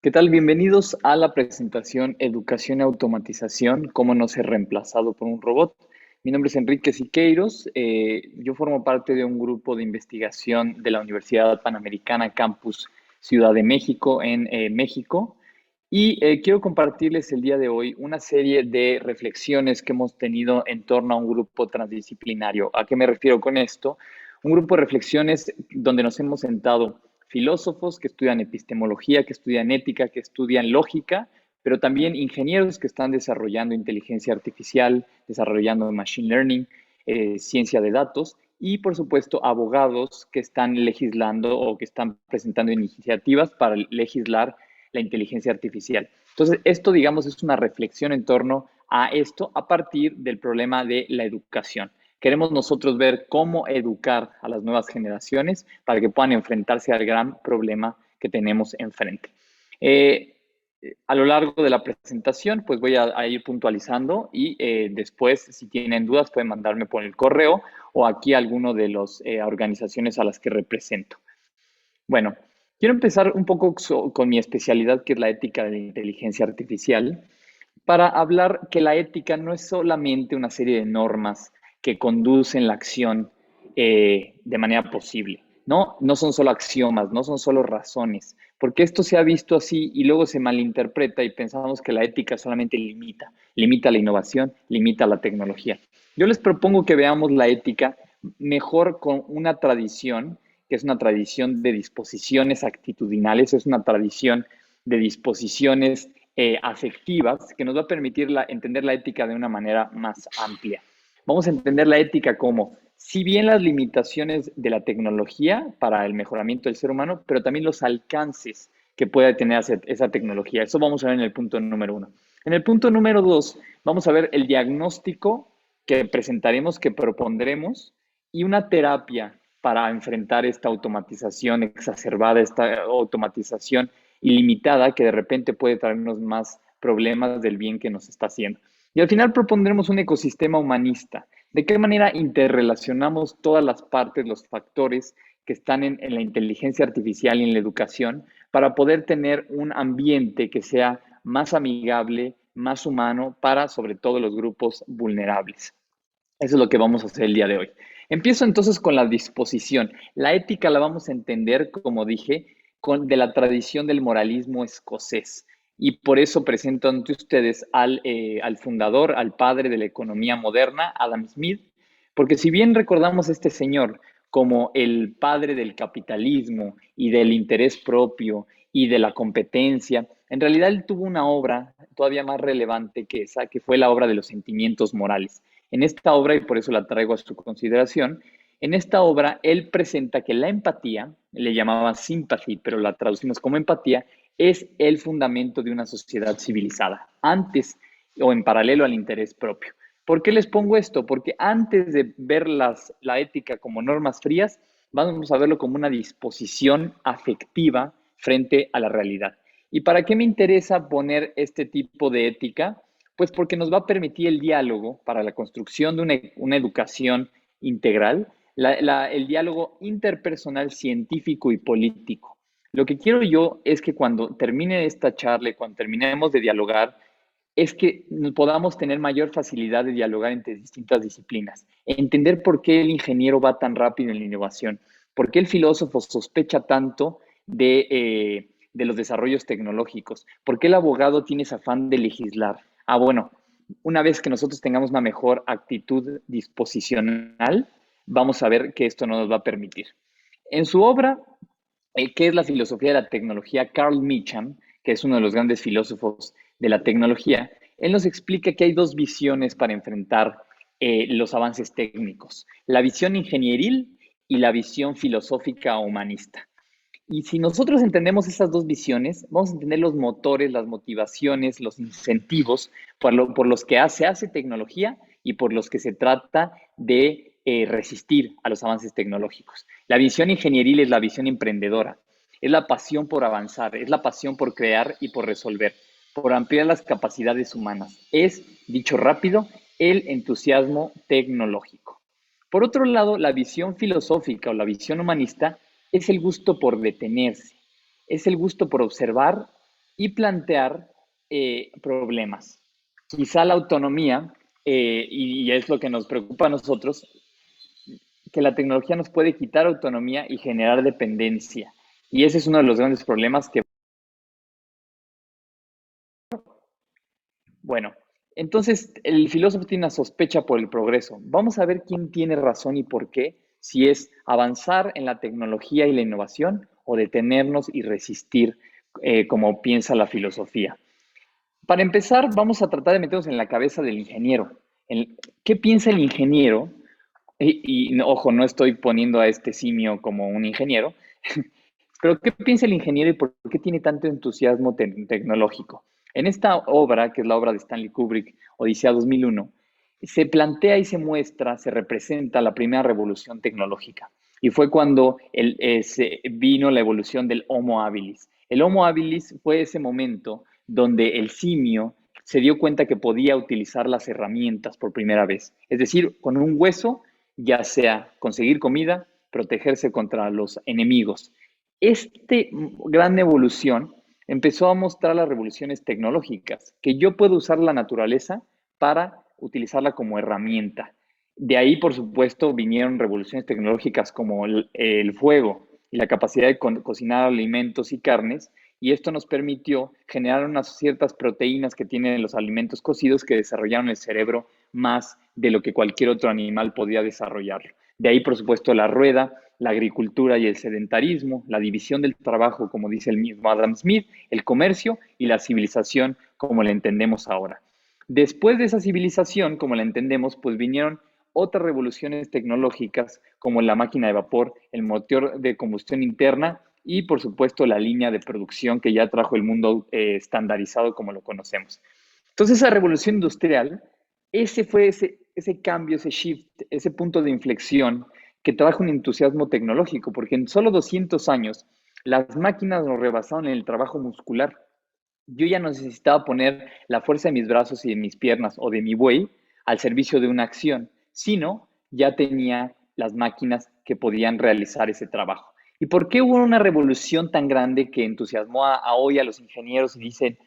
¿Qué tal? Bienvenidos a la presentación Educación y Automatización, cómo no ser reemplazado por un robot. Mi nombre es Enrique Siqueiros. Yo formo parte de un grupo de investigación de la Universidad Panamericana Campus Ciudad de México en México. Y quiero compartirles el día de hoy una serie de reflexiones que hemos tenido en torno a un grupo transdisciplinario. ¿A qué me refiero con esto? Un grupo de reflexiones donde nos hemos sentado filósofos que estudian epistemología, que estudian ética, que estudian lógica, pero también ingenieros que están desarrollando inteligencia artificial, desarrollando machine learning, ciencia de datos, y por supuesto abogados que están legislando o que están presentando iniciativas para legislar la inteligencia artificial. Entonces, esto, digamos, es una reflexión en torno a esto a partir del problema de la educación. Queremos nosotros ver cómo educar a las nuevas generaciones para que puedan enfrentarse al gran problema que tenemos enfrente. A lo largo de la presentación, pues voy a ir puntualizando y después, si tienen dudas, pueden mandarme por el correo o aquí a alguno de las organizaciones a las que represento. Bueno, quiero empezar un poco con mi especialidad, que es la ética de la inteligencia artificial, para hablar que la ética no es solamente una serie de normas que conducen la acción de manera posible, ¿no? No son solo axiomas, no son solo razones, porque esto se ha visto así y luego se malinterpreta y pensamos que la ética solamente limita la innovación, limita la tecnología. Yo les propongo que veamos la ética mejor con una tradición, que es una tradición de disposiciones actitudinales, es una tradición de disposiciones afectivas que nos va a permitir entender la ética de una manera más amplia. Vamos a entender la ética como, si bien las limitaciones de la tecnología para el mejoramiento del ser humano, pero también los alcances que puede tener esa tecnología. Eso vamos a ver en el punto número 1. En el punto número 2, vamos a ver el diagnóstico que presentaremos, que propondremos, y una terapia para enfrentar esta automatización exacerbada, esta automatización ilimitada que de repente puede traernos más problemas del bien que nos está haciendo. Y al final propondremos un ecosistema humanista. ¿De qué manera interrelacionamos todas las partes, los factores que están en la inteligencia artificial y en la educación para poder tener un ambiente que sea más amigable, más humano para sobre todo los grupos vulnerables? Eso es lo que vamos a hacer el día de hoy. Empiezo entonces con la disposición. La ética la vamos a entender, como dije, de la tradición del moralismo escocés. Y por eso presento ante ustedes al fundador, al padre de la economía moderna, Adam Smith, porque si bien recordamos a este señor como el padre del capitalismo y del interés propio y de la competencia, en realidad él tuvo una obra todavía más relevante que esa, que fue la obra de los sentimientos morales. En esta obra, y por eso la traigo a su consideración, en esta obra él presenta que la empatía, le llamaba sympathy, pero la traducimos como empatía, es el fundamento de una sociedad civilizada, antes o en paralelo al interés propio. ¿Por qué les pongo esto? Porque antes de ver la ética como normas frías, vamos a verlo como una disposición afectiva frente a la realidad. ¿Y para qué me interesa poner este tipo de ética? Pues porque nos va a permitir el diálogo para la construcción de una educación integral, el diálogo interpersonal, científico y político. Lo que quiero yo es que cuando termine esta charla, cuando terminemos de dialogar, es que podamos tener mayor facilidad de dialogar entre distintas disciplinas, entender por qué el ingeniero va tan rápido en la innovación, por qué el filósofo sospecha tanto de los desarrollos tecnológicos, por qué el abogado tiene ese afán de legislar. Bueno, una vez que nosotros tengamos una mejor actitud disposicional, vamos a ver que esto no nos va a permitir. En su obra, ¿qué es la filosofía de la tecnología? Carl Meacham, que es uno de los grandes filósofos de la tecnología, él nos explica que hay dos visiones para enfrentar los avances técnicos, la visión ingenieril y la visión filosófica o humanista. Y si nosotros entendemos esas dos visiones, vamos a entender los motores, las motivaciones, los incentivos por los que se hace tecnología y por los que se trata de resistir a los avances tecnológicos. La visión ingenieril es la visión emprendedora, es la pasión por avanzar, es la pasión por crear y por resolver, por ampliar las capacidades humanas. Es, dicho rápido, el entusiasmo tecnológico. Por otro lado, la visión filosófica o la visión humanista es el gusto por detenerse, es el gusto por observar y plantear problemas. Quizá la autonomía, y es lo que nos preocupa a nosotros, que la tecnología nos puede quitar autonomía y generar dependencia. Y ese es uno de los grandes problemas que, bueno, entonces el filósofo tiene una sospecha por el progreso. Vamos a ver quién tiene razón y por qué, si es avanzar en la tecnología y la innovación o detenernos y resistir, como piensa la filosofía. Para empezar, vamos a tratar de meternos en la cabeza del ingeniero. ¿Qué piensa el ingeniero? Ojo, no estoy poniendo a este simio como un ingeniero, pero ¿qué piensa el ingeniero y por qué tiene tanto entusiasmo tecnológico? En esta obra, que es la obra de Stanley Kubrick, Odisea 2001, se plantea y se muestra, se representa la primera revolución tecnológica. Y fue cuando vino la evolución del Homo habilis. El Homo habilis fue ese momento donde el simio se dio cuenta que podía utilizar las herramientas por primera vez. Es decir, con un hueso, ya sea conseguir comida, protegerse contra los enemigos. Esta gran evolución empezó a mostrar las revoluciones tecnológicas, que yo puedo usar la naturaleza para utilizarla como herramienta. De ahí, por supuesto, vinieron revoluciones tecnológicas como el fuego y la capacidad de cocinar alimentos y carnes, y esto nos permitió generar unas ciertas proteínas que tienen los alimentos cocidos que desarrollaron el cerebro más de lo que cualquier otro animal podía desarrollarlo. De ahí, por supuesto, la rueda, la agricultura y el sedentarismo, la división del trabajo, como dice el mismo Adam Smith, el comercio y la civilización como la entendemos ahora. Después de esa civilización, como la entendemos, pues vinieron otras revoluciones tecnológicas como la máquina de vapor, el motor de combustión interna y, por supuesto, la línea de producción que ya trajo el mundo estandarizado como lo conocemos. Entonces, esa revolución industrial, ese fue ese cambio, ese shift, ese punto de inflexión que trajo un entusiasmo tecnológico, porque en solo 200 años las máquinas nos rebasaron en el trabajo muscular. Yo ya no necesitaba poner la fuerza de mis brazos y de mis piernas o de mi buey al servicio de una acción, sino ya tenía las máquinas que podían realizar ese trabajo. ¿Y por qué hubo una revolución tan grande que entusiasmó hoy a los ingenieros y dicen,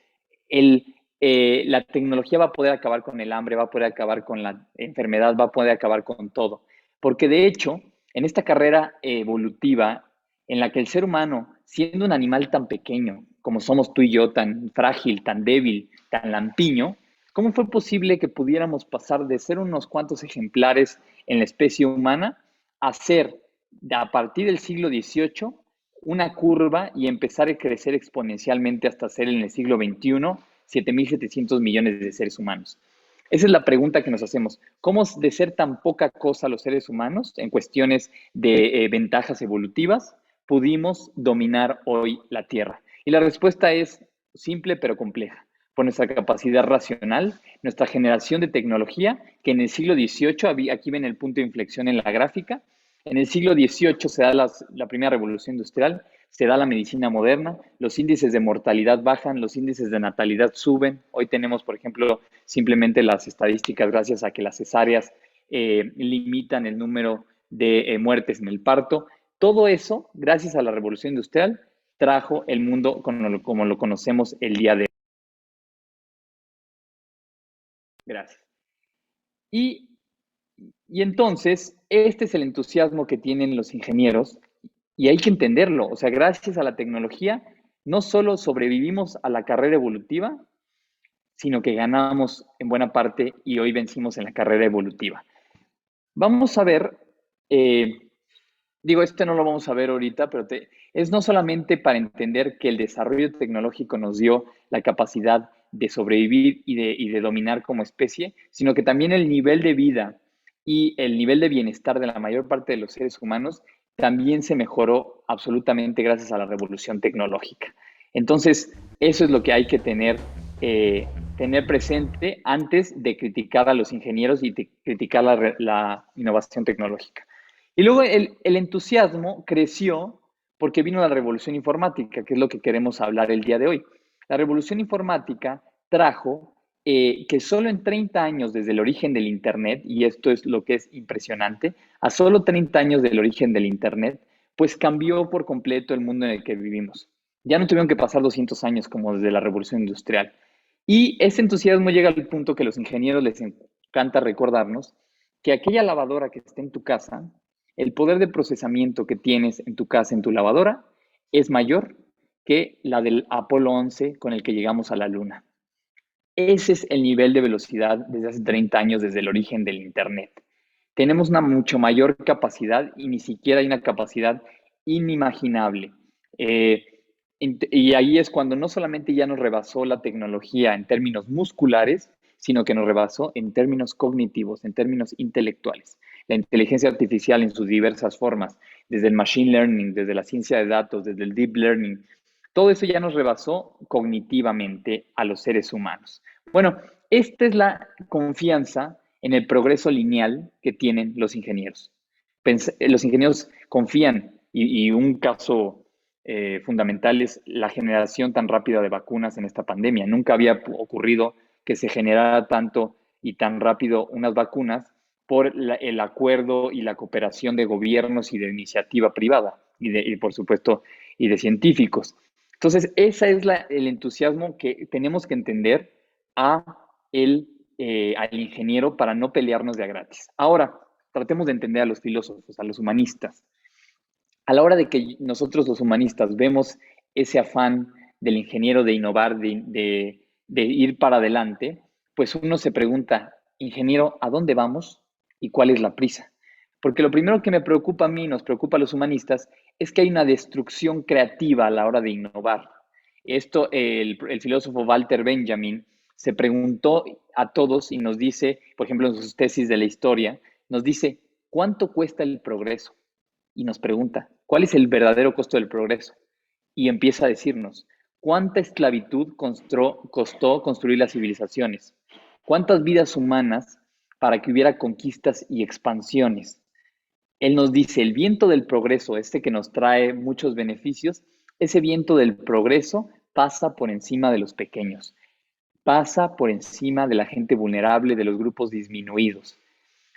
la tecnología va a poder acabar con el hambre, va a poder acabar con la enfermedad, va a poder acabar con todo? Porque de hecho, en esta carrera evolutiva en la que el ser humano, siendo un animal tan pequeño como somos tú y yo, tan frágil, tan débil, tan lampiño, ¿cómo fue posible que pudiéramos pasar de ser unos cuantos ejemplares en la especie humana a ser, a partir del siglo XVIII, una curva y empezar a crecer exponencialmente hasta ser en el siglo XXI 7.700 millones de seres humanos? Esa es la pregunta que nos hacemos. ¿Cómo de ser tan poca cosa los seres humanos en cuestiones de ventajas evolutivas pudimos dominar hoy la Tierra? Y la respuesta es simple pero compleja. Por nuestra capacidad racional, nuestra generación de tecnología, que en el siglo XVIII, aquí ven el punto de inflexión en la gráfica, en el siglo XVIII se da la primera revolución industrial, se da la medicina moderna, los índices de mortalidad bajan, los índices de natalidad suben. Hoy tenemos, por ejemplo, simplemente las estadísticas gracias a que las cesáreas limitan el número de muertes en el parto. Todo eso, gracias a la revolución industrial, trajo el mundo como lo conocemos el día de hoy. Gracias. Y, y entonces, este es el entusiasmo que tienen los ingenieros y hay que entenderlo. O sea, gracias a la tecnología, no solo sobrevivimos a la carrera evolutiva, sino que ganamos en buena parte y hoy vencimos en la carrera evolutiva. Vamos a ver, eh, digo, esto no lo vamos a ver ahorita, pero es no solamente para entender que el desarrollo tecnológico nos dio la capacidad de sobrevivir y de dominar como especie, sino que también el nivel de vida y el nivel de bienestar de la mayor parte de los seres humanos también se mejoró absolutamente gracias a la revolución tecnológica. Entonces, eso es lo que hay que tener presente antes de criticar a los ingenieros y de criticar la innovación tecnológica. Y luego el entusiasmo creció porque vino la revolución informática, que es lo que queremos hablar el día de hoy. La revolución informática trajo que solo en 30 años desde el origen del Internet, y esto es lo que es impresionante, a solo 30 años del origen del Internet, pues cambió por completo el mundo en el que vivimos. Ya no tuvieron que pasar 200 años como desde la Revolución Industrial. Y ese entusiasmo llega al punto que los ingenieros les encanta recordarnos que aquella lavadora que está en tu casa, el poder de procesamiento que tienes en tu casa, en tu lavadora, es mayor que la del Apolo 11 con el que llegamos a la Luna. Ese es el nivel de velocidad desde hace 30 años, desde el origen del Internet. Tenemos una mucho mayor capacidad y ni siquiera hay una capacidad inimaginable. Eh, y ahí es cuando no solamente ya nos rebasó la tecnología en términos musculares, sino que nos rebasó en términos cognitivos, en términos intelectuales. La inteligencia artificial en sus diversas formas, desde el machine learning, desde la ciencia de datos, desde el deep learning, todo eso ya nos rebasó cognitivamente a los seres humanos. Bueno, esta es la confianza en el progreso lineal que tienen los ingenieros. Los ingenieros confían, y un caso fundamental es la generación tan rápida de vacunas en esta pandemia. Nunca había ocurrido que se generara tanto y tan rápido unas vacunas por el acuerdo y la cooperación de gobiernos y de iniciativa privada y por supuesto, y de científicos. Entonces, ese es el entusiasmo que tenemos que entender a al ingeniero para no pelearnos de a gratis. Ahora, tratemos de entender a los filósofos, a los humanistas. A la hora de que nosotros los humanistas vemos ese afán del ingeniero de innovar, de ir para adelante, pues uno se pregunta, ingeniero, ¿a dónde vamos y cuál es la prisa? Porque lo primero que me preocupa a mí, nos preocupa a los humanistas, es que hay una destrucción creativa a la hora de innovar. Esto, el filósofo Walter Benjamin se preguntó a todos y nos dice, por ejemplo, en sus tesis de la historia, nos dice, ¿cuánto cuesta el progreso? Y nos pregunta, ¿cuál es el verdadero costo del progreso? Y empieza a decirnos, ¿cuánta esclavitud costó construir las civilizaciones? ¿Cuántas vidas humanas para que hubiera conquistas y expansiones? Él nos dice, el viento del progreso, este que nos trae muchos beneficios, ese viento del progreso pasa por encima de los pequeños, pasa por encima de la gente vulnerable, de los grupos disminuidos.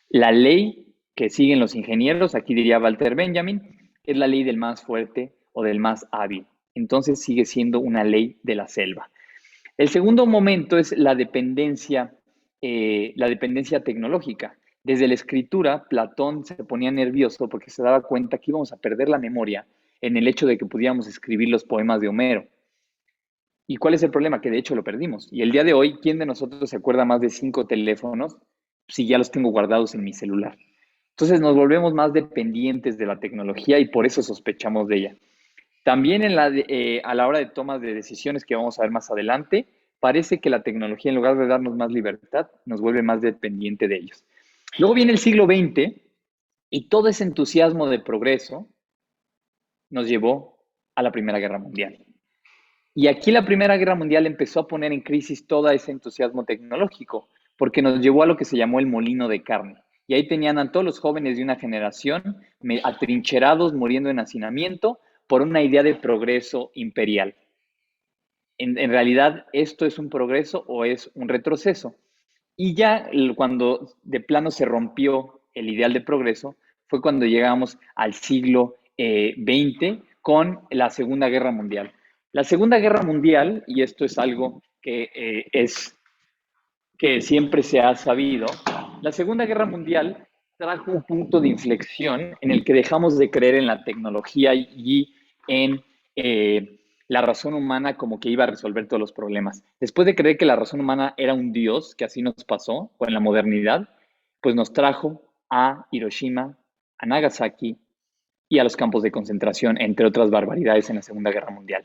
La ley que siguen los ingenieros, aquí diría Walter Benjamin, es la ley del más fuerte o del más hábil. Entonces sigue siendo una ley de la selva. El segundo momento es la dependencia tecnológica. Desde la escritura, Platón se ponía nervioso porque se daba cuenta que íbamos a perder la memoria en el hecho de que pudiéramos escribir los poemas de Homero. ¿Y cuál es el problema? Que de hecho lo perdimos. Y el día de hoy, ¿quién de nosotros se acuerda más de 5 teléfonos si ya los tengo guardados en mi celular? Entonces nos volvemos más dependientes de la tecnología y por eso sospechamos de ella. También a la hora de tomas de decisiones que vamos a ver más adelante, parece que la tecnología, en lugar de darnos más libertad, nos vuelve más dependiente de ellos. Luego viene el siglo XX y todo ese entusiasmo de progreso nos llevó a la Primera Guerra Mundial. Y aquí la Primera Guerra Mundial empezó a poner en crisis todo ese entusiasmo tecnológico, porque nos llevó a lo que se llamó el molino de carne. Y ahí tenían a todos los jóvenes de una generación atrincherados, muriendo en hacinamiento, por una idea de progreso imperial. En realidad, ¿esto es un progreso o es un retroceso? Y ya cuando de plano se rompió el ideal de progreso, fue cuando llegamos al siglo XX con la Segunda Guerra Mundial. La Segunda Guerra Mundial, y esto es algo que siempre se ha sabido, la Segunda Guerra Mundial trajo un punto de inflexión en el que dejamos de creer en la tecnología y en la razón humana como que iba a resolver todos los problemas. Después de creer que la razón humana era un dios, que así nos pasó con la modernidad, pues nos trajo a Hiroshima, a Nagasaki y a los campos de concentración, entre otras barbaridades en la Segunda Guerra Mundial.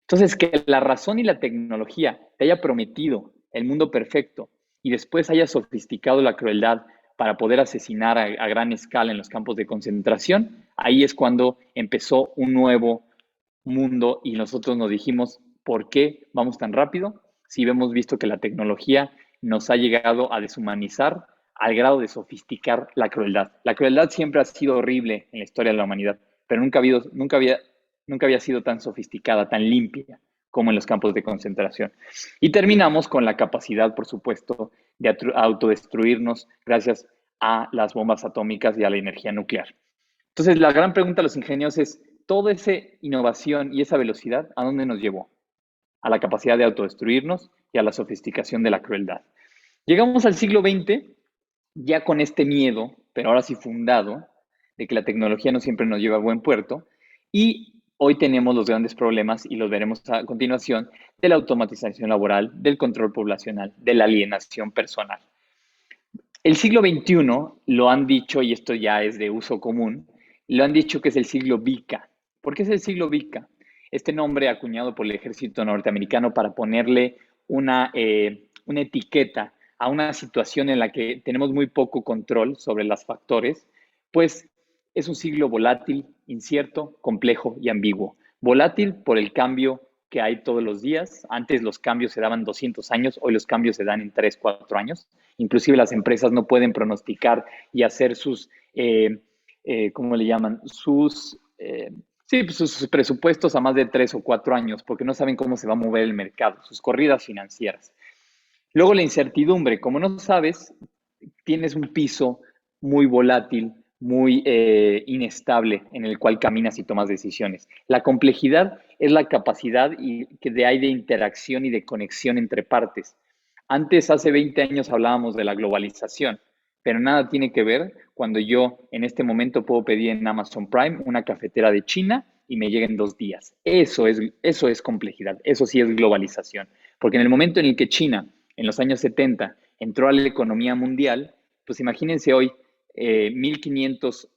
Entonces, que la razón y la tecnología te haya prometido el mundo perfecto y después haya sofisticado la crueldad para poder asesinar a gran escala en los campos de concentración, ahí es cuando empezó un nuevo mundo y nosotros nos dijimos, ¿por qué vamos tan rápido? Si hemos visto que la tecnología nos ha llegado a deshumanizar al grado de sofisticar la crueldad. La crueldad siempre ha sido horrible en la historia de la humanidad, pero nunca había sido tan sofisticada, tan limpia como en los campos de concentración. Y terminamos con la capacidad, por supuesto, de autodestruirnos gracias a las bombas atómicas y a la energía nuclear. Entonces, la gran pregunta a los ingenieros es, toda esa innovación y esa velocidad, ¿a dónde nos llevó? A la capacidad de autodestruirnos y a la sofisticación de la crueldad. Llegamos al siglo XX ya con este miedo, pero ahora sí fundado, de que la tecnología no siempre nos lleva a buen puerto, y hoy tenemos los grandes problemas, y los veremos a continuación, de la automatización laboral, del control poblacional, de la alienación personal. El siglo XXI lo han dicho, y esto ya es de uso común, lo han dicho que es el siglo VICA. ¿Por qué es el siglo VICA? Este nombre acuñado por el ejército norteamericano para ponerle una etiqueta a una situación en la que tenemos muy poco control sobre los factores, pues es un siglo volátil, incierto, complejo y ambiguo. Volátil por el cambio que hay todos los días. Antes los cambios se daban 200 años, hoy los cambios se dan en 3, 4 años. Inclusive las empresas no pueden pronosticar y hacer sus, ¿cómo le llaman? Sí, pues sus presupuestos a más de 3 o 4 años, porque no saben cómo se va a mover el mercado, sus corridas financieras. Luego la incertidumbre, como no sabes, tienes un piso muy volátil, muy inestable en el cual caminas y tomas decisiones. La complejidad es la capacidad que hay de interacción y de conexión entre partes. Antes, hace 20 años, hablábamos de la globalización, pero nada tiene que ver cuando yo en este momento puedo pedir en Amazon Prime una cafetera de China y me llega en 2 días. Eso es complejidad, eso sí es globalización. Porque en el momento en el que China, en los años 70, entró a la economía mundial, pues imagínense hoy 1.500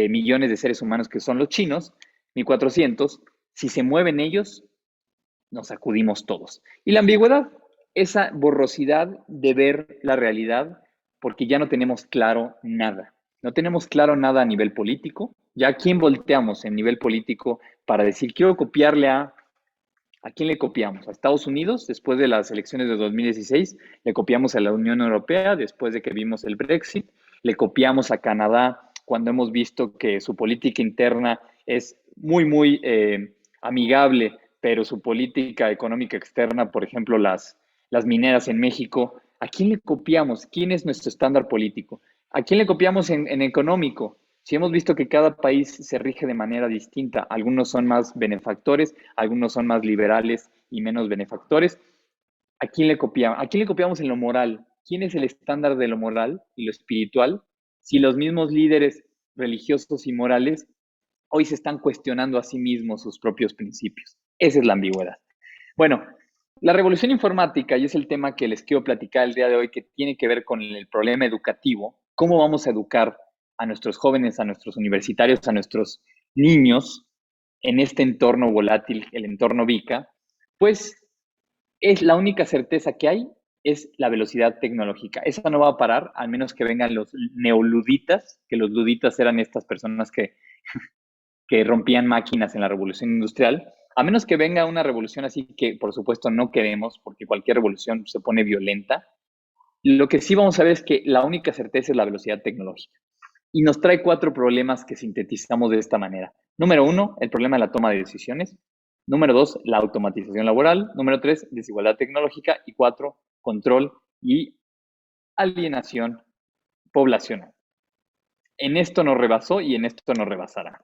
millones de seres humanos que son los chinos, 1.400, si se mueven ellos, nos sacudimos todos. Y la ambigüedad, esa borrosidad de ver la realidad, porque ya no tenemos claro nada. No tenemos claro nada a nivel político. Ya a quién volteamos en nivel político para decir, quiero copiarle ¿a quién le copiamos? ¿A Estados Unidos después de las elecciones de 2016? ¿Le copiamos a la Unión Europea después de que vimos el Brexit? ¿Le copiamos a Canadá cuando hemos visto que su política interna es muy amigable, pero su política económica externa, por ejemplo, las mineras en México? ¿A quién le copiamos? ¿Quién es nuestro estándar político? ¿A quién le copiamos en económico? Si hemos visto que cada país se rige de manera distinta, algunos son más benefactores, algunos son más liberales y menos benefactores, ¿a quién le copiamos? ¿A quién le copiamos en lo moral? ¿Quién es el estándar de lo moral y lo espiritual? Si los mismos líderes religiosos y morales hoy se están cuestionando a sí mismos sus propios principios. Esa es la ambigüedad. Bueno, la revolución informática, y es el tema que les quiero platicar el día de hoy, que tiene que ver con el problema educativo, cómo vamos a educar a nuestros jóvenes, a nuestros universitarios, a nuestros niños en este entorno volátil, el entorno VICA, pues es la única certeza que hay es la velocidad tecnológica. Esa no va a parar, al menos que vengan los neoluditas, que los luditas eran estas personas que rompían máquinas en la revolución industrial, a menos que venga una revolución así que por supuesto no queremos, porque cualquier revolución se pone violenta. Lo que sí vamos a ver es que la única certeza es la velocidad tecnológica. Y nos trae 4 problemas que sintetizamos de esta manera. Número 1, el problema de la toma de decisiones. Número 2, la automatización laboral. Número 3, desigualdad tecnológica. Y 4, control y alienación poblacional. En esto nos rebasó y en esto nos rebasará.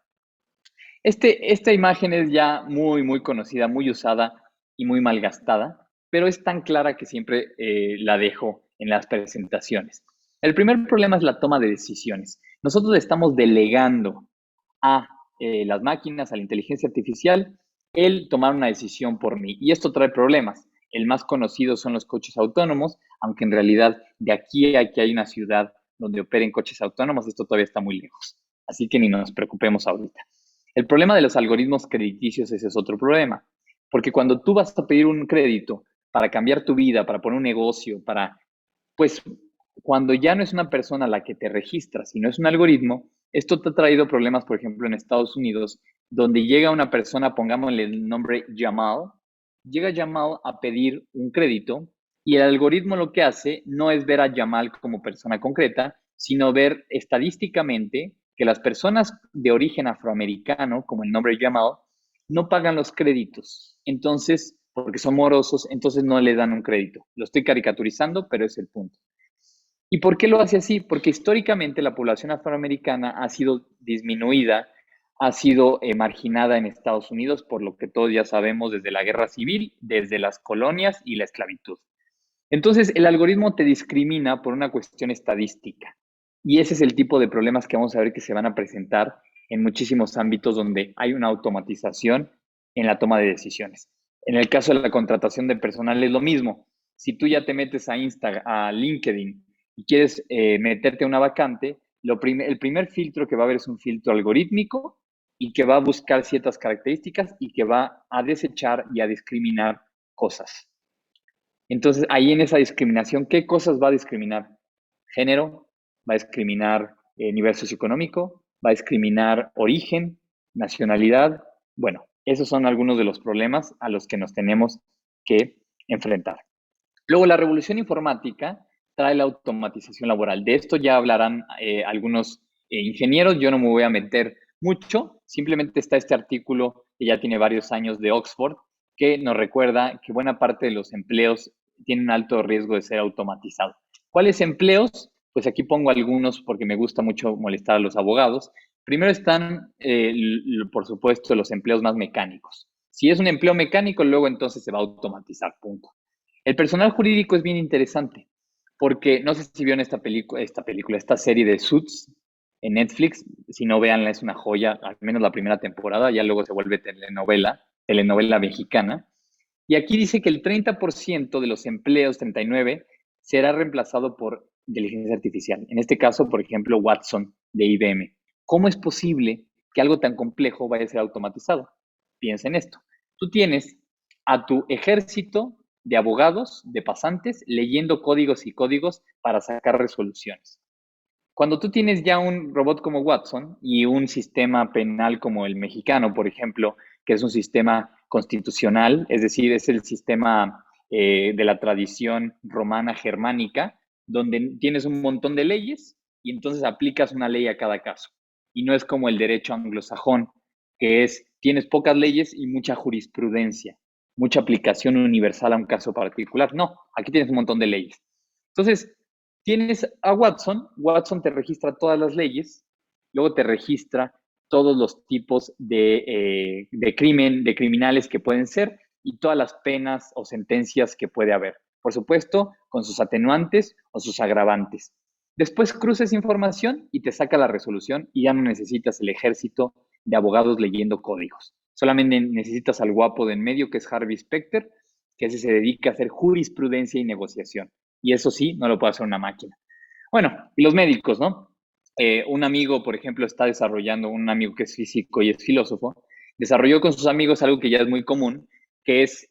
Esta imagen es ya muy conocida, muy usada y muy malgastada, pero es tan clara que siempre la dejo en las presentaciones. El primer problema es la toma de decisiones. Nosotros estamos delegando a las máquinas, a la inteligencia artificial, el tomar una decisión por mí. Y esto trae problemas. El más conocido son los coches autónomos, aunque en realidad de aquí a que hay una ciudad donde operen coches autónomos, esto todavía está muy lejos. Así que ni nos preocupemos ahorita. El problema de los algoritmos crediticios, ese es otro problema, porque cuando tú vas a pedir un crédito para cambiar tu vida, para poner un negocio, pues cuando ya no es una persona la que te registra, sino es un algoritmo, esto te ha traído problemas, por ejemplo, en Estados Unidos, donde llega una persona, pongámosle el nombre Jamal, llega Jamal a pedir un crédito y el algoritmo lo que hace no es ver a Jamal como persona concreta, sino ver estadísticamente que las personas de origen afroamericano, como el nombre Jamal, no pagan los créditos. Entonces, porque son morosos, entonces no le dan un crédito. Lo estoy caricaturizando, pero es el punto. ¿Y por qué lo hace así? Porque históricamente la población afroamericana ha sido disminuida ha sido marginada en Estados Unidos por lo que todos ya sabemos desde la guerra civil, desde las colonias y la esclavitud. Entonces, el algoritmo te discrimina por una cuestión estadística. Y ese es el tipo de problemas que vamos a ver que se van a presentar en muchísimos ámbitos donde hay una automatización en la toma de decisiones. En el caso de la contratación de personal es lo mismo. Si tú ya te metes a Instagram, a LinkedIn y quieres meterte a una vacante, el primer filtro que va a haber es un filtro algorítmico y que va a buscar ciertas características y que va a desechar y a discriminar cosas. Entonces, ahí en esa discriminación, ¿qué cosas va a discriminar? Género, va a discriminar nivel socioeconómico, va a discriminar origen, nacionalidad. Bueno, esos son algunos de los problemas a los que nos tenemos que enfrentar. Luego, la revolución informática trae la automatización laboral. De esto ya hablarán algunos ingenieros. Yo no me voy a meter mucho. Simplemente está este artículo que ya tiene varios años de Oxford que nos recuerda que buena parte de los empleos tienen alto riesgo de ser automatizados. ¿Cuáles empleos? Pues aquí pongo algunos porque me gusta mucho molestar a los abogados. Primero están, por supuesto, los empleos más mecánicos. Si es un empleo mecánico, luego entonces se va a automatizar, punto. El personal jurídico es bien interesante porque no sé si vieron esta serie de Suits en Netflix. Si no, véanla, es una joya, al menos la primera temporada, ya luego se vuelve telenovela mexicana. Y aquí dice que el 30% de los empleos, 39, será reemplazado por inteligencia artificial. En este caso, por ejemplo, Watson de IBM. ¿Cómo es posible que algo tan complejo vaya a ser automatizado? Piensa en esto. Tú tienes a tu ejército de abogados, de pasantes, leyendo códigos y códigos para sacar resoluciones. Cuando tú tienes ya un robot como Watson y un sistema penal como el mexicano, por ejemplo, que es un sistema constitucional, es decir, es el sistema de la tradición romana germánica, donde tienes un montón de leyes y entonces aplicas una ley a cada caso. Y no es como el derecho anglosajón, que es, tienes pocas leyes y mucha jurisprudencia, mucha aplicación universal a un caso particular. No, aquí tienes un montón de leyes. Entonces, tienes a Watson, Watson te registra todas las leyes, luego te registra todos los tipos de crimen, de criminales que pueden ser y todas las penas o sentencias que puede haber. Por supuesto, con sus atenuantes o sus agravantes. Después cruza esa información y te saca la resolución y ya no necesitas el ejército de abogados leyendo códigos. Solamente necesitas al guapo de en medio, que es Harvey Specter, que ese se dedica a hacer jurisprudencia y negociación. Y eso sí, no lo puede hacer una máquina. Bueno, y los médicos, ¿no? Un amigo, por ejemplo, está desarrollando, un amigo que es físico y es filósofo, desarrolló con sus amigos algo que ya es muy común, que es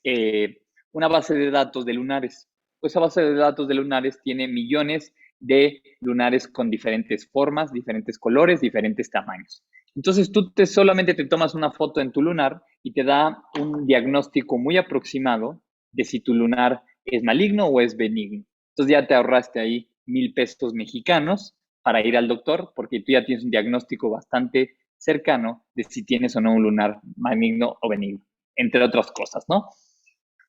una base de datos de lunares. Pues esa base de datos de lunares tiene millones de lunares con diferentes formas, diferentes colores, diferentes tamaños. Entonces tú solamente te tomas una foto en tu lunar y te da un diagnóstico muy aproximado de si tu lunar es maligno o es benigno. Entonces ya te ahorraste ahí 1,000 pesos mexicanos para ir al doctor, porque tú ya tienes un diagnóstico bastante cercano de si tienes o no un lunar maligno o benigno, entre otras cosas, ¿no?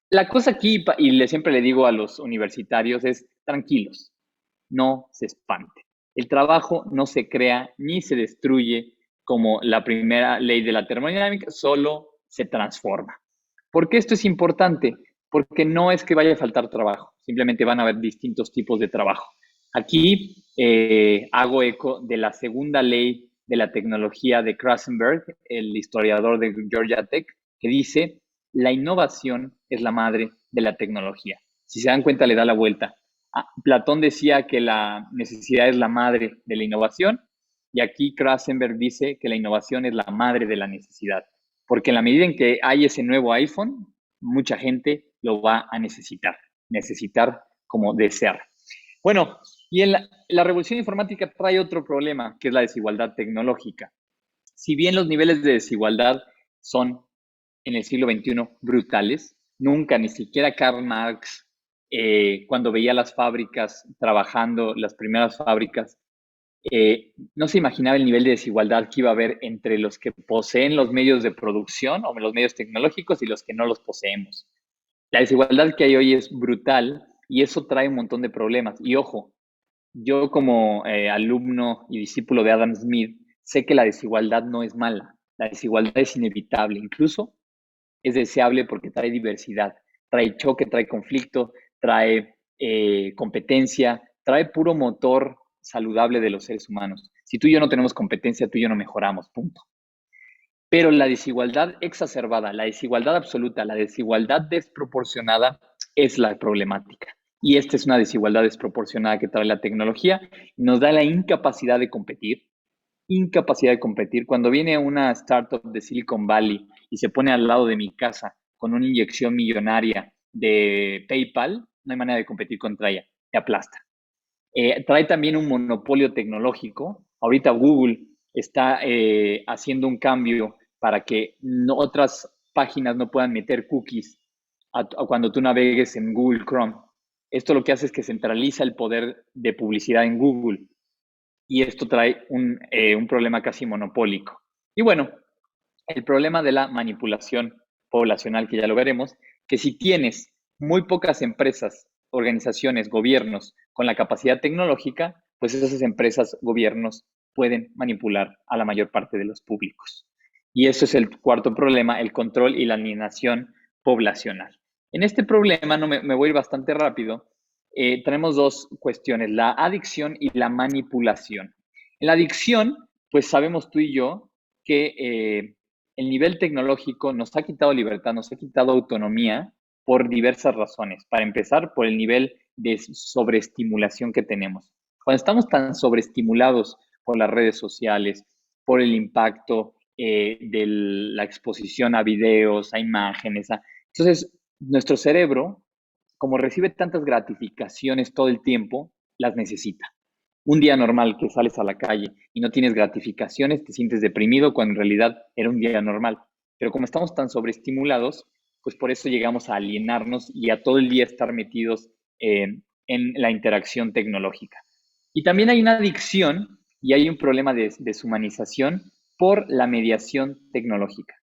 La cosa aquí, y siempre le digo a los universitarios, es tranquilos, no se espanten. El trabajo no se crea ni se destruye como la primera ley de la termodinámica, solo se transforma. ¿Por qué esto es importante? Porque no es que vaya a faltar trabajo, simplemente van a haber distintos tipos de trabajo. Aquí hago eco de la segunda ley de la tecnología de Krasenberg, el historiador de Georgia Tech, que dice, la innovación es la madre de la tecnología. Si se dan cuenta, le da la vuelta. Platón decía que la necesidad es la madre de la innovación y aquí Krasenberg dice que la innovación es la madre de la necesidad, porque en la medida en que hay ese nuevo iPhone, mucha gente lo va a necesitar como desear. Bueno, y en la revolución informática trae otro problema, que es la desigualdad tecnológica. Si bien los niveles de desigualdad son en el siglo XXI brutales, nunca, ni siquiera Karl Marx, cuando veía las fábricas trabajando, las primeras fábricas, no se imaginaba el nivel de desigualdad que iba a haber entre los que poseen los medios de producción o los medios tecnológicos y los que no los poseemos. La desigualdad que hay hoy es brutal y eso trae un montón de problemas. Y ojo, yo como alumno y discípulo de Adam Smith, sé que la desigualdad no es mala. La desigualdad es inevitable, incluso es deseable porque trae diversidad, trae choque, trae conflicto, trae competencia, trae puro motor saludable de los seres humanos. Si tú y yo no tenemos competencia, tú y yo no mejoramos, punto. Pero la desigualdad exacerbada, la desigualdad absoluta, la desigualdad desproporcionada es la problemática. Y esta es una desigualdad desproporcionada que trae la tecnología. Nos da la incapacidad de competir. Incapacidad de competir. Cuando viene una startup de Silicon Valley y se pone al lado de mi casa con una inyección millonaria de PayPal, no hay manera de competir contra ella. Te aplasta. Trae también un monopolio tecnológico. Ahorita Google está haciendo un cambio para que otras páginas no puedan meter cookies cuando tú navegues en Google Chrome. Esto lo que hace es que centraliza el poder de publicidad en Google y esto trae un problema casi monopólico. Y bueno, el problema de la manipulación poblacional, que ya lo veremos, que si tienes muy pocas empresas, organizaciones, gobiernos con la capacidad tecnológica, pues esas empresas, gobiernos pueden manipular a la mayor parte de los públicos. Y eso es el cuarto problema, el control y la alienación poblacional. En este problema, no me voy a ir bastante rápido, tenemos dos cuestiones, la adicción y la manipulación. En la adicción, pues sabemos tú y yo que el nivel tecnológico nos ha quitado libertad, nos ha quitado autonomía por diversas razones. Para empezar, por el nivel de sobreestimulación que tenemos. Cuando estamos tan sobreestimulados por las redes sociales, por el impacto de la exposición a videos, a imágenes, entonces nuestro cerebro, como recibe tantas gratificaciones todo el tiempo, las necesita. Un día normal que sales a la calle y no tienes gratificaciones, te sientes deprimido cuando en realidad era un día normal. Pero como estamos tan sobreestimulados, pues por eso llegamos a alienarnos y a todo el día estar metidos en la interacción tecnológica. Y también hay una adicción y hay un problema de deshumanización por la mediación tecnológica.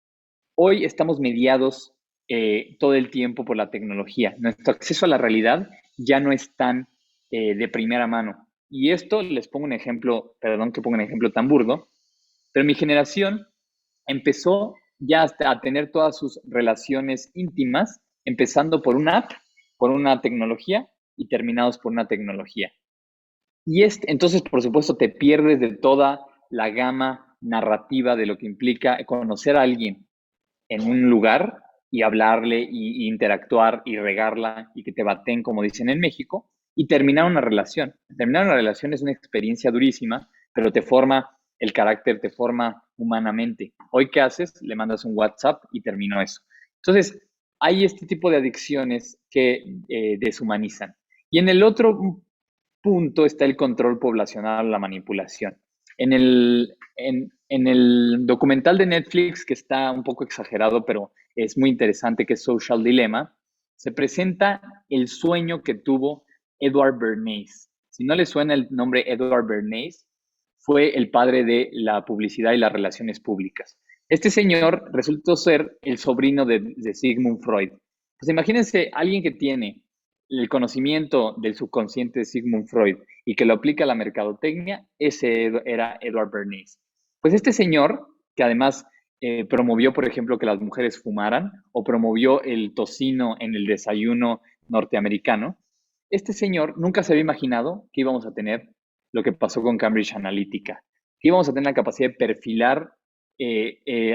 Hoy estamos mediados todo el tiempo por la tecnología. Nuestro acceso a la realidad ya no es tan de primera mano. Y esto les pongo un ejemplo, perdón que ponga un ejemplo tan burdo, pero mi generación empezó ya a tener todas sus relaciones íntimas, empezando por una app, por una tecnología y terminados por una tecnología. Y entonces, por supuesto, te pierdes de toda la gama narrativa de lo que implica conocer a alguien en un lugar y hablarle y interactuar y regarla y que te baten, como dicen en México, y terminar una relación. Terminar una relación es una experiencia durísima, pero te forma el carácter, te forma humanamente. Hoy, ¿qué haces? Le mandas un WhatsApp y terminó eso. Entonces, hay este tipo de adicciones que deshumanizan. Y en el otro punto está el control poblacional, la manipulación. En el documental de Netflix, que está un poco exagerado, pero es muy interesante, que es Social Dilemma, se presenta el sueño que tuvo Edward Bernays. Si no le suena el nombre Edward Bernays, fue el padre de la publicidad y las relaciones públicas. Este señor resultó ser el sobrino de Sigmund Freud. Pues imagínense alguien que tiene el conocimiento del subconsciente de Sigmund Freud y que lo aplica a la mercadotecnia, ese era Edward Bernays. Pues este señor, que además promovió, por ejemplo, que las mujeres fumaran o promovió el tocino en el desayuno norteamericano, este señor nunca se había imaginado que íbamos a tener lo que pasó con Cambridge Analytica, que íbamos a tener la capacidad de perfilar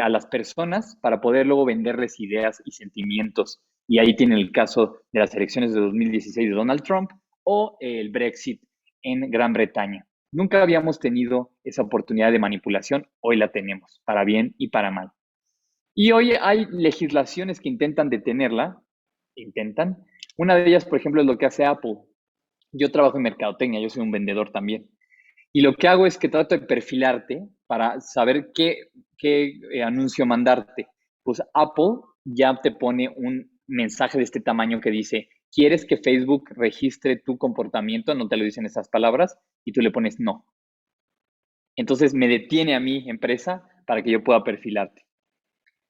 a las personas para poder luego venderles ideas y sentimientos. Y ahí tiene el caso de las elecciones de 2016 de Donald Trump o el Brexit en Gran Bretaña. Nunca habíamos tenido esa oportunidad de manipulación, hoy la tenemos, para bien y para mal. Y hoy hay legislaciones que intentan detenerla, intentan. Una de ellas, por ejemplo, es lo que hace Apple. Yo trabajo en mercadotecnia, yo soy un vendedor también. Y lo que hago es que trato de perfilarte para saber qué anuncio mandarte. Pues Apple ya te pone un mensaje de este tamaño que dice, ¿quieres que Facebook registre tu comportamiento? No te lo dicen esas palabras y tú le pones no. Entonces me detiene a mi empresa para que yo pueda perfilarte.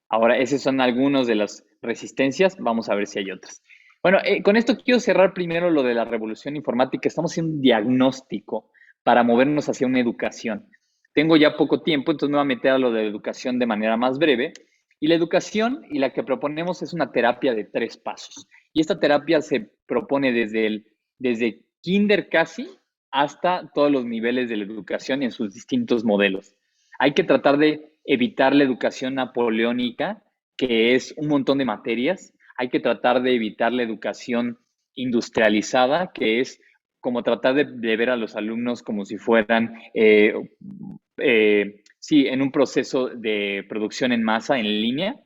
Ahora, esos son algunos de las resistencias. Vamos a ver si hay otras. Bueno, con esto quiero cerrar primero lo de la revolución informática. Estamos haciendo un diagnóstico para movernos hacia una educación. tengo ya poco tiempo, entonces me voy a meter a lo de educación de manera más breve. Y la educación y la que proponemos es una terapia de 3 pasos. Y esta terapia se propone desde kinder casi hasta todos los niveles de la educación y en sus distintos modelos. Hay que tratar de evitar la educación napoleónica, que es un montón de materias. Hay que tratar de evitar la educación industrializada, que es como tratar de ver a los alumnos como si fueran, sí, en un proceso de producción en masa, en línea,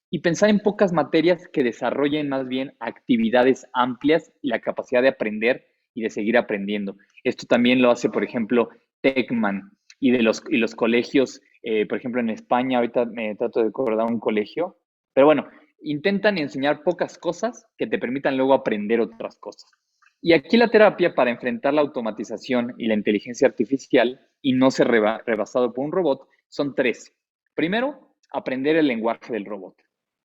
y pensar en pocas materias que desarrollen más bien actividades amplias y la capacidad de aprender y de seguir aprendiendo. Esto también lo hace, por ejemplo, Techman y los colegios, por ejemplo, en España, ahorita me trato de acordar un colegio, pero bueno, intentan enseñar pocas cosas que te permitan luego aprender otras cosas. Y aquí la terapia para enfrentar la automatización y la inteligencia artificial y no ser rebasado por un robot son 3. Primero, aprender el lenguaje del robot.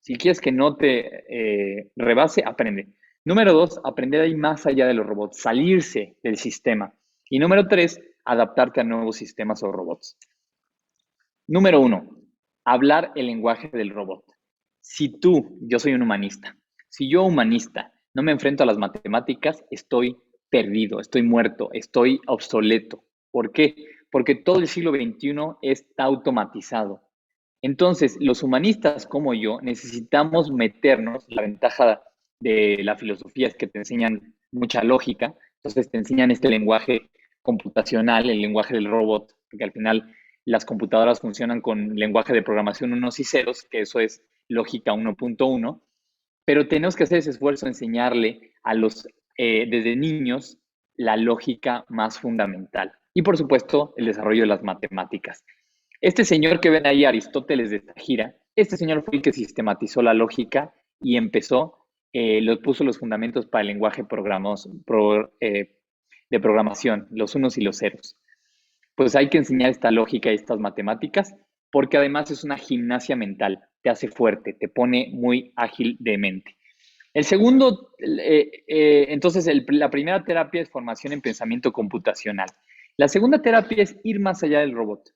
Si quieres que no te rebase, aprende. Número 2, aprender a ir más allá de los robots, salirse del sistema. Y número 3, adaptarte a nuevos sistemas o robots. Número 1, hablar el lenguaje del robot. Si yo soy un humanista, si yo humanista no me enfrento a las matemáticas, estoy perdido, estoy muerto, estoy obsoleto. ¿Por qué? Porque todo el siglo XXI está automatizado. Entonces, los humanistas como yo necesitamos meternos. La ventaja de la filosofía es que te enseñan mucha lógica, entonces te enseñan este lenguaje computacional, el lenguaje del robot, porque al final las computadoras funcionan con lenguaje de programación unos y ceros, que eso es lógica 1.1, pero tenemos que hacer ese esfuerzo de enseñarle a desde niños, la lógica más fundamental. Y por supuesto, el desarrollo de las matemáticas. Este señor que ven ahí, Aristóteles de Estagira, este señor fue el que sistematizó la lógica y puso los fundamentos para el lenguaje de programación, los unos y los ceros. Pues hay que enseñar esta lógica y estas matemáticas porque además es una gimnasia mental, te hace fuerte, te pone muy ágil de mente. El segundo, entonces, la primera terapia es formación en pensamiento computacional. La segunda terapia es ir más allá del robot.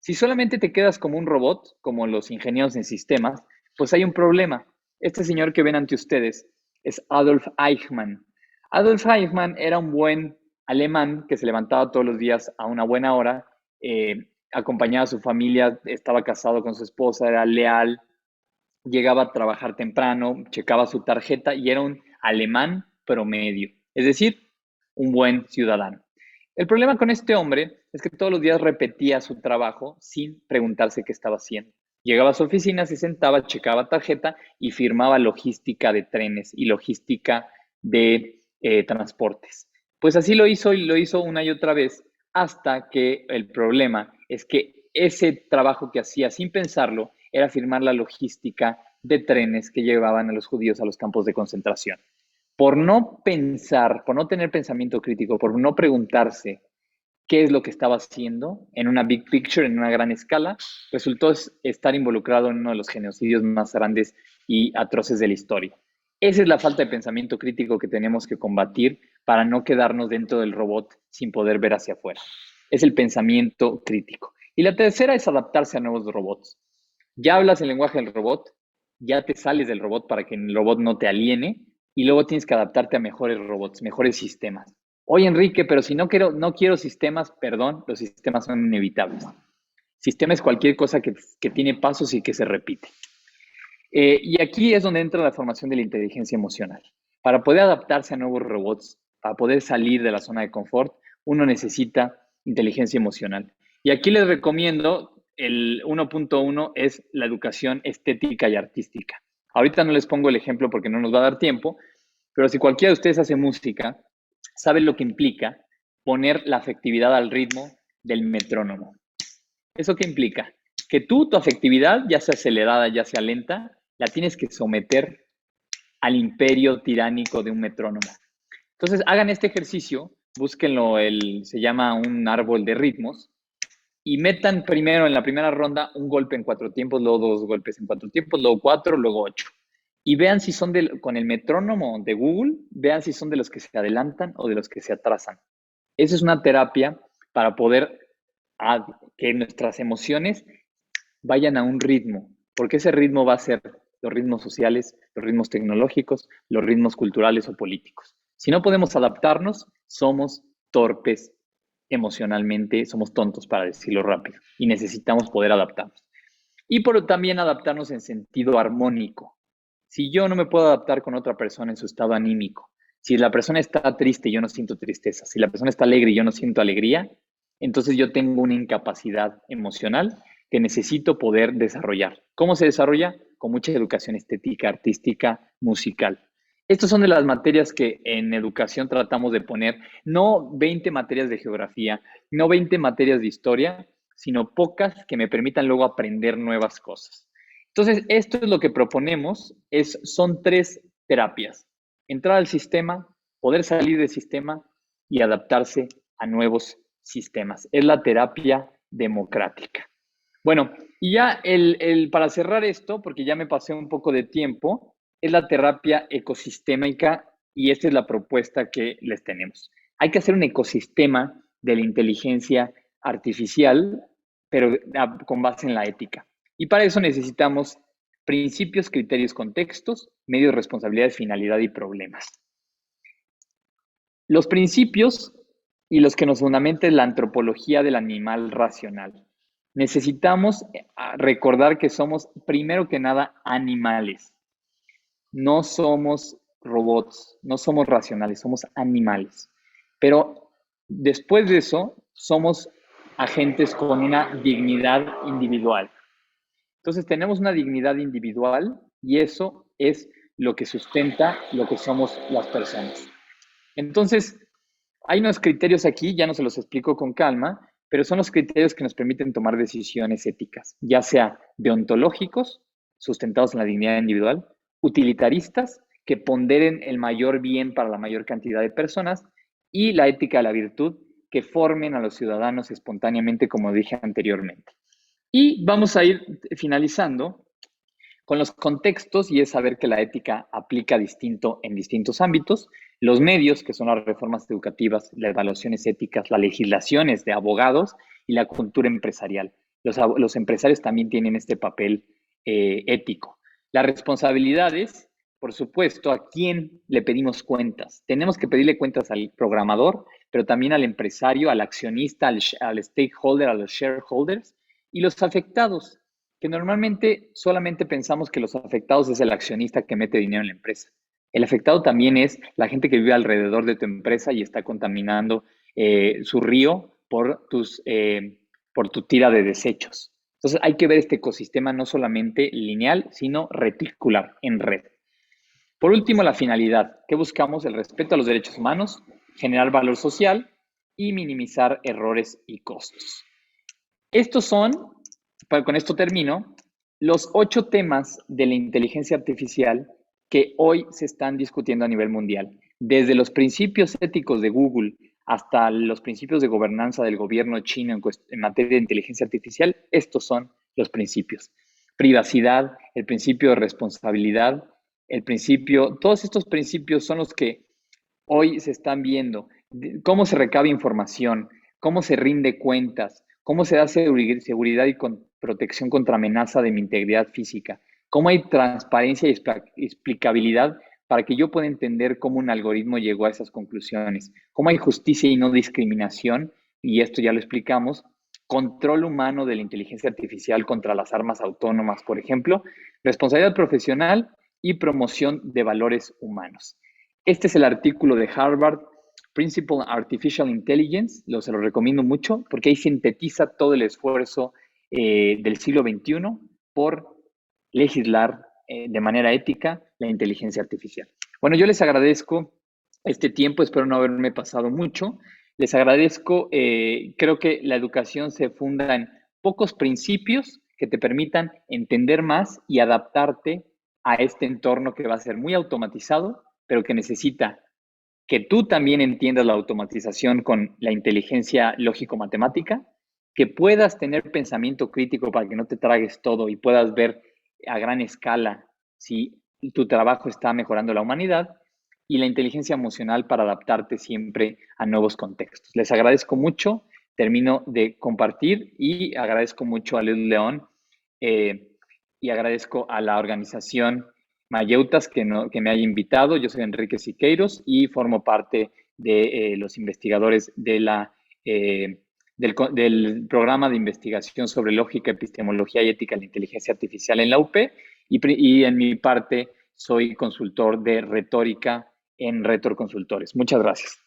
Si solamente te quedas como un robot, como los ingenieros en sistemas, pues hay un problema. Este señor que ven ante ustedes es Adolf Eichmann. Adolf Eichmann era un buen alemán que se levantaba todos los días a una buena hora, acompañaba a su familia, estaba casado con su esposa, era leal, llegaba a trabajar temprano, checaba su tarjeta y era un alemán promedio, es decir, un buen ciudadano. El problema con este hombre es que todos los días repetía su trabajo sin preguntarse qué estaba haciendo. Llegaba a su oficina, se sentaba, checaba tarjeta y firmaba logística de trenes y logística de transportes. Pues así lo hizo y lo hizo una y otra vez hasta que el problema es que ese trabajo que hacía sin pensarlo era firmar la logística de trenes que llevaban a los judíos a los campos de concentración. Por no pensar, por no tener pensamiento crítico, por no preguntarse qué es lo que estaba haciendo en una big picture, en una gran escala, resultó estar involucrado en uno de los genocidios más grandes y atroces de la historia. Esa es la falta de pensamiento crítico que tenemos que combatir para no quedarnos dentro del robot sin poder ver hacia afuera. Es el pensamiento crítico. Y la tercera es adaptarse a nuevos robots. Ya hablas el lenguaje del robot, ya te sales del robot para que el robot no te aliene y luego tienes que adaptarte a mejores robots, mejores sistemas. Oye, Enrique, pero si no quiero sistemas, perdón, los sistemas son inevitables. Sistema es cualquier cosa que tiene pasos y que se repite. Y aquí es donde entra la formación de la inteligencia emocional. Para poder adaptarse a nuevos robots, para poder salir de la zona de confort, uno necesita inteligencia emocional. Y aquí les recomiendo el 1.1 es la educación estética y artística. Ahorita no les pongo el ejemplo porque no nos va a dar tiempo, pero si cualquiera de ustedes hace música, sabe lo que implica poner la afectividad al ritmo del metrónomo. ¿Eso qué implica? Que tu afectividad, ya sea acelerada, ya sea lenta, la tienes que someter al imperio tiránico de un metrónomo. Entonces, hagan este ejercicio, búsquenlo, se llama un árbol de ritmos, y metan primero en la primera ronda un golpe en 4 tiempos, luego 2 golpes en 4 tiempos, luego 4, luego 8. Y vean si son con el metrónomo de Google, vean si son de los que se adelantan o de los que se atrasan. Esa es una terapia para poder a que nuestras emociones vayan a un ritmo, porque ese ritmo va a ser los ritmos sociales, los ritmos tecnológicos, los ritmos culturales o políticos. Si no podemos adaptarnos, somos torpes emocionalmente, somos tontos para decirlo rápido y necesitamos poder adaptarnos. Y por también adaptarnos en sentido armónico. Si yo no me puedo adaptar con otra persona en su estado anímico, si la persona está triste y yo no siento tristeza, si la persona está alegre y yo no siento alegría, entonces yo tengo una incapacidad emocional que necesito poder desarrollar. ¿Cómo se desarrolla? Con mucha educación estética, artística, musical. Estas son de las materias que en educación tratamos de poner, no 20 materias de geografía, no 20 materias de historia, sino pocas que me permitan luego aprender nuevas cosas. Entonces, esto es lo que proponemos, son tres terapias. Entrar al sistema, poder salir del sistema y adaptarse a nuevos sistemas. Es la terapia democrática. Bueno, y ya para cerrar esto, porque ya me pasé un poco de tiempo, es la terapia ecosistémica y esta es la propuesta que les tenemos. Hay que hacer un ecosistema de la inteligencia artificial, pero con base en la ética. Y para eso necesitamos principios, criterios, contextos, medios, responsabilidades, finalidad y problemas. Los principios y los que nos fundamenta es la antropología del animal racional. Necesitamos recordar que somos, primero que nada, animales. No somos robots, no somos racionales, somos animales. Pero después de eso, somos agentes con una dignidad individual. Entonces tenemos una dignidad individual y eso es lo que sustenta lo que somos las personas. Entonces, hay unos criterios aquí, ya no se los explico con calma, pero son los criterios que nos permiten tomar decisiones éticas, ya sea deontológicos, sustentados en la dignidad individual, utilitaristas, que ponderen el mayor bien para la mayor cantidad de personas, y la ética de la virtud, que formen a los ciudadanos espontáneamente, como dije anteriormente. Y vamos a ir finalizando con los contextos y es saber que la ética aplica distinto en distintos ámbitos. Los medios, que son las reformas educativas, las evaluaciones éticas, las legislaciones de abogados y la cultura empresarial. Los empresarios también tienen este papel ético. Las responsabilidades, por supuesto, ¿a quién le pedimos cuentas? Tenemos que pedirle cuentas al programador, pero también al empresario, al accionista, al stakeholder, a los shareholders y los afectados, que normalmente solamente pensamos que los afectados es el accionista que mete dinero en la empresa. El afectado también es la gente que vive alrededor de tu empresa y está contaminando su río por tu tira de desechos. Entonces hay que ver este ecosistema no solamente lineal, sino reticular, en red. Por último, la finalidad. ¿Qué buscamos? El respeto a los derechos humanos, generar valor social y minimizar errores y costos. Estos son, con esto termino, los 8 temas de la inteligencia artificial que hoy se están discutiendo a nivel mundial. Desde los principios éticos de Google hasta los principios de gobernanza del gobierno chino en materia de inteligencia artificial, estos son los principios. Privacidad, el principio de responsabilidad, todos estos principios son los que hoy se están viendo. Cómo se recaba información, cómo se rinde cuentas, cómo se da seguridad y protección contra amenaza de mi integridad física, cómo hay transparencia y explicabilidad para que yo pueda entender cómo un algoritmo llegó a esas conclusiones, cómo hay justicia y no discriminación, y esto ya lo explicamos, control humano de la inteligencia artificial contra las armas autónomas, por ejemplo, responsabilidad profesional y promoción de valores humanos. Este es el artículo de Harvard, Principle Artificial Intelligence, se lo recomiendo mucho porque ahí sintetiza todo el esfuerzo del siglo XXI por legislar de manera ética la inteligencia artificial. Bueno, yo les agradezco este tiempo, espero no haberme pasado mucho. Les agradezco, creo que la educación se funda en pocos principios que te permitan entender más y adaptarte a este entorno que va a ser muy automatizado, pero que necesita que tú también entiendas la automatización con la inteligencia lógico-matemática, que puedas tener pensamiento crítico para que no te tragues todo y puedas ver a gran escala si tu trabajo está mejorando la humanidad, y la inteligencia emocional para adaptarte siempre a nuevos contextos. Les agradezco mucho. termino de compartir y agradezco mucho a Luz León y agradezco a la organización Mayeutas que me haya invitado. Yo soy Enrique Siqueiros y formo parte de los investigadores de del programa de investigación sobre lógica, epistemología y ética de la inteligencia artificial en la UP y en mi parte soy consultor de retórica en Retor Consultores. Muchas gracias.